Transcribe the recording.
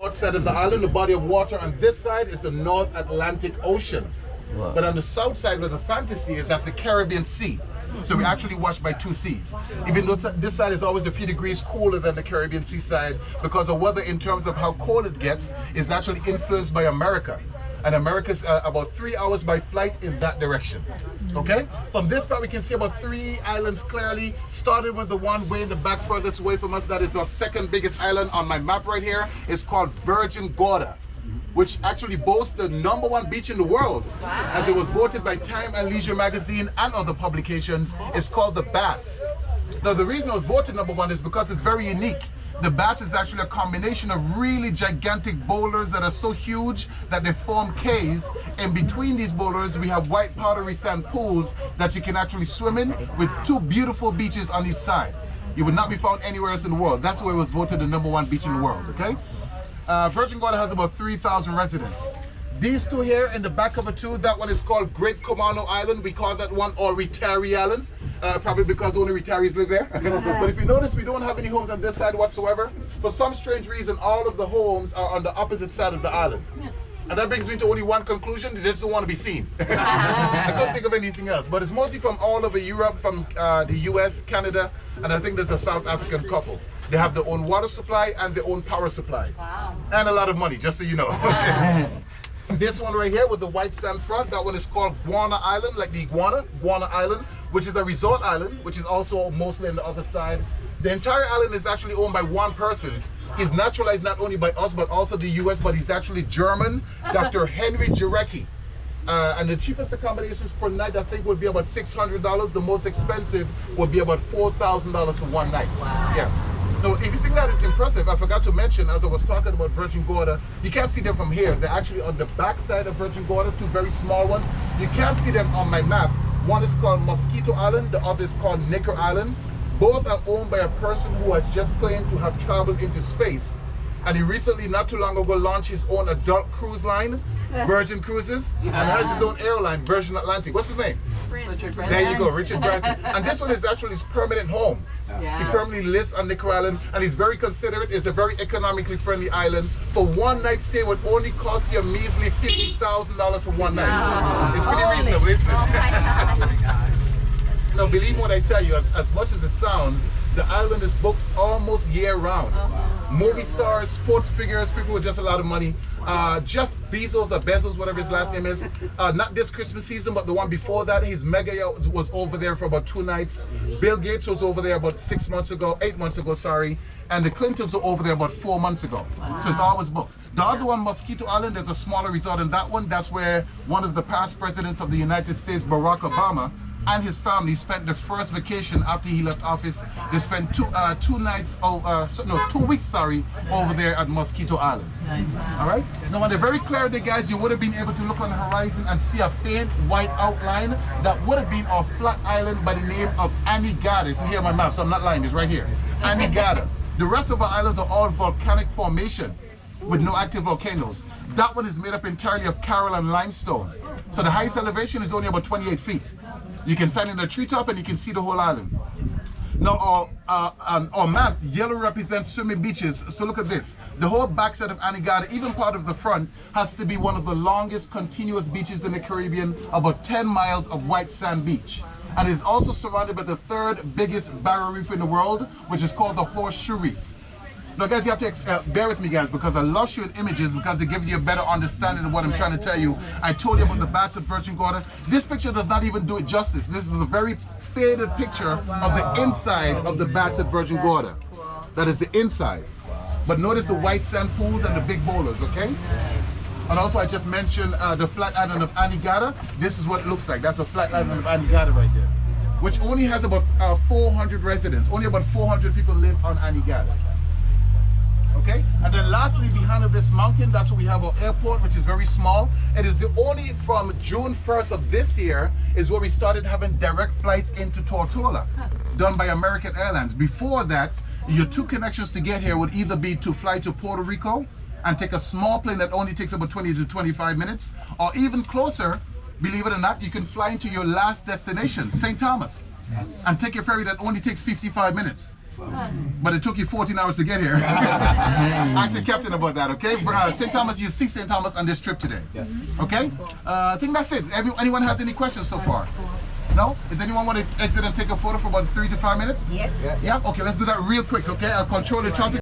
north side of the island, the body of water. On this side is the North Atlantic Ocean. Wow. But on the south side where the fantasy is, that's the Caribbean Sea. So we actually watched by two seas. Even though this side is always a few degrees cooler than the Caribbean Sea side, because the weather in terms of how cold it gets is actually influenced by America. And America's about 3 hours by flight in that direction. Okay? From this part we can see about 3 islands clearly, starting with the one way in the back furthest away from us. That is our second biggest island on my map right here. It's called Virgin Gorda, which actually boasts the #1 beach in the world. Wow. As it was voted by Time and Leisure magazine and other publications. It's called the Bass. Now the reason it was voted #1 is because it's very unique. The Bass is actually a combination of really gigantic boulders that are so huge that they form caves. In between these boulders, we have white powdery sand pools that you can actually swim in, with 2 beautiful beaches on each side. It would not be found anywhere else in the world. That's why it was voted the #1 beach in the world, okay? Virgin Gorda has about 3,000 residents. These two here in the back of it too, that one is called Great Comano Island. We call that one or Retiree Island. Probably because only retirees live there. But if you notice, we don't have any homes on this side whatsoever. For some strange reason, all of the homes are on the opposite side of the island. And that brings me to only one conclusion: they just don't want to be seen. I couldn't think of anything else. But it's mostly from all over Europe, from the US, Canada, and I think there's a South African couple. They have their own water supply and their own power supply. Wow. And a lot of money, just so you know. This one right here with the white sand front, that one is called Guana Island, like the iguana, Guana Island, which is a resort island, which is also mostly on the other side. The entire island is actually owned by one person. He's naturalized not only by us, but also the US, but he's actually German, Dr. Henry Jarecki. And the cheapest accommodations per night, I think, would be about $600. The most expensive would be about $4,000 for one night. Wow. Yeah. Now, if you think that is impressive, I forgot to mention, as I was talking about Virgin Gorda, you can't see them from here. They're actually on the back side of Virgin Gorda, 2 very small ones. You can't see them on my map. One is called Mosquito Island, the other is called Necker Island. Both are owned by a person who has just claimed to have traveled into space. And he recently, not too long ago, launched his own adult cruise line, Virgin Cruises, and has his own airline, Virgin Atlantic. What's his name? Richard Branson. There you go, Richard Branson. And this one is actually his permanent home. Yeah. He permanently lives on Necker Island, and he's very considerate. It's a very economically friendly island. For one night stay would only cost you a measly $50,000 for one night. Wow. It's pretty reasonable, isn't it? Oh my God. Now, believe me when I tell you, as much as it sounds, the island is booked almost year-round. Oh, wow. Movie stars, sports figures, people with just a lot of money. Jeff Bezos or Bezos, whatever his last name is, not this Christmas season, but the one before that, his mega yacht was over there for about 2 nights. Bill Gates was over there about 8 months ago, sorry. And the Clintons were over there about 4 months ago. Wow. So it's always booked. The other one, Mosquito Island, there's a smaller resort in that one. That's where one of the past presidents of the United States, Barack Obama, and his family spent their first vacation after he left office. They spent 2 weeks, over there at Mosquito Island. All right. Now, on the very clear day, guys, you would have been able to look on the horizon and see a faint white outline that would have been our flat island by the name of Anegada. It's here on my map, so I'm not lying. It's right here. Anegada. The rest of our islands are all volcanic formation with no active volcanoes. That one is made up entirely of coral and limestone. So the highest elevation is only about 28 feet. You can stand in the treetop and you can see the whole island. Now our maps, yellow represents swimming beaches. So look at this. The whole backside of Anegada, even part of the front, has to be one of the longest continuous beaches in the Caribbean, about 10 miles of white sand beach. And it's also surrounded by the 3rd biggest barrier reef in the world, which is called the Horseshoe Reef. Now guys, you have to bear with me guys, because I love showing images because it gives you a better understanding of what I'm trying to tell you. I told you about the bats at Virgin Gorda. This picture does not even do it justice. This is a very faded picture of the inside of the bats at Virgin Gorda. That is the inside. But notice the white sand pools and the big boulders, okay? And also I just mentioned the flat island of Anegada. This is what it looks like. That's the flat island of Anegada right there, which only has about 400 residents. Only about 400 people live on Anegada. Okay, and then lastly, behind of this mountain, that's where we have our airport, which is very small. It is the only, from June 1st of this year, is where we started having direct flights into Tortola, done by American Airlines. Before that, your 2 connections to get here would either be to fly to Puerto Rico and take a small plane that only takes about 20 to 25 minutes, or even closer, believe it or not, you can fly into your last destination, St. Thomas, and take a ferry that only takes 55 minutes. But it took you 14 hours to get here. Ask the captain about that, okay? St. Thomas, you see St. Thomas on this trip today. Okay? I think that's it. Anyone has any questions so far? No? Does anyone want to exit and take a photo for about 3 to 5 minutes? Yes. Yeah? Okay, let's do that real quick, okay? I'll control the traffic.